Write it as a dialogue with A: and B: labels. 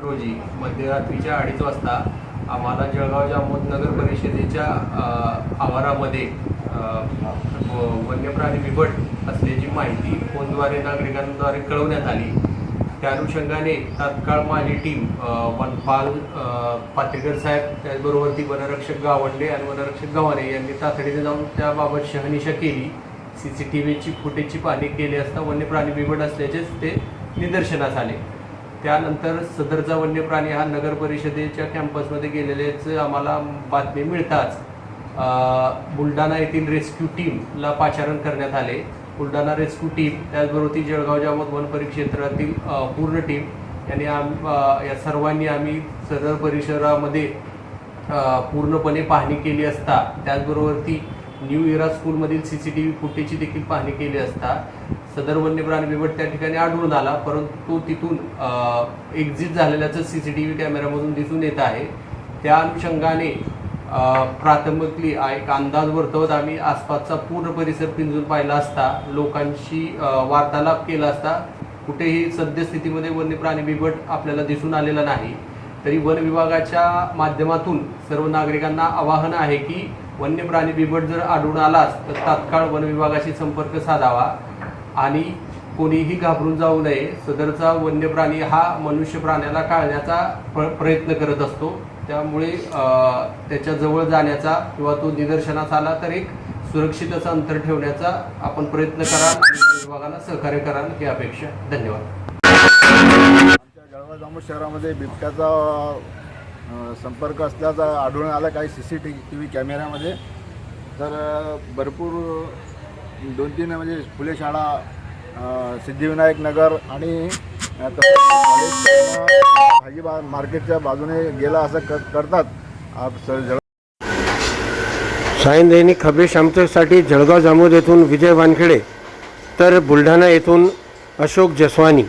A: रोजी मध्यरात्रीच्या 2:30 वाजता आम्हाला जळगाव जामोद नगर परिषदेच्या आवारामध्ये वन्यप्राणी बिबट असल्याची माहिती फोनद्वारे नागरिकांद्वारे कळवण्यात आली। त्या अनुषंगाने तात्काळ माझी टीम वनपाल पातेकर साहेब, त्याचबरोबर ती वनरक्षक गावंडे आणि वनरक्षक गव्हाणे यांनी तातडीने जाऊन त्याबाबत शहानिशा केली। CCTVची फुटेजची पाहणी केली असता वन्यप्राणी बिबट असल्याचेच ते निदर्शनास आले। त्यानंतर सदरचा वन्यप्राणी हा नगर परिषदेच्या कॅम्पसमध्ये गेलेल्याच आम्हाला बातमी मिळताच बुलढाणा येथील रेस्क्यू टीमला पाचारण करण्यात आले। बुलढाणा रेस्क्यू टीम, त्याचबरोबर ती जळगाव जामोद वन परिक्षेत्रातील पूर्ण टीम यांनी या सर्वांनी आम्ही सदर परिसरामध्ये पूर्णपणे पाहणी केली असता, त्याचबरोबर ती न्यू इरा स्कूलमधील CCTV फुटेजची देखील पाहणी केली असता सदर वन्यप्राणी बिबट त्या ठिकाणी आढळून आला, परंतु तिथून एक्झिट झालेल्याचं CCTV कॅमेऱ्यामधून दिसून येत आहे। त्या अनुषंगाने प्राथमिकली एक अंदाज वर्तवत आम्ही आसपासचा पूर्ण परिसर पिंजून पाहिला असता, लोकांशी वार्तालाप केला असता कुठेही सद्यस्थितीमध्ये वन्यप्राणी बिबट आपल्याला दिसून आलेला नाही। तरी वन विभागाच्या माध्यमातून सर्व नागरिकांना आवाहन आहे की वन्यप्राणी बिबट जर आढळून आलाच तर तात्काळ वन विभागाशी संपर्क साधावा आणि कोणीही घाबरून जाऊ नये। सदरचा वन्यप्राणी हा मनुष्य प्राण्याला टाळण्याचा प्रयत्न करत असतो, त्यामुळे त्याच्या जवळ जाण्याचा किंवा तो निदर्शनास आला तर एक सुरक्षित असं अंतर ठेवण्याचा आपण प्रयत्न कराल आणि विभागाला सहकार्य कराल ही अपेक्षा। धन्यवाद।
B: आमच्या जळगाव जामोद शहरामध्ये बिबट्याचा संपर्क असल्याचा आढळून आला काही CCTV कॅमेऱ्यामध्ये। तर भरपूर 2-3 म्हणजे फुले शाळा, सिद्धिविनायक नगर आणि भाजी मार्केटच्या बाजूने गेला असं करतात।
C: सायन दैनिक खबेश आमच्यासाठी जळगाव जामोद येथून विजय वानखेडे, तर बुलढाणा येथून अशोक जसवानी।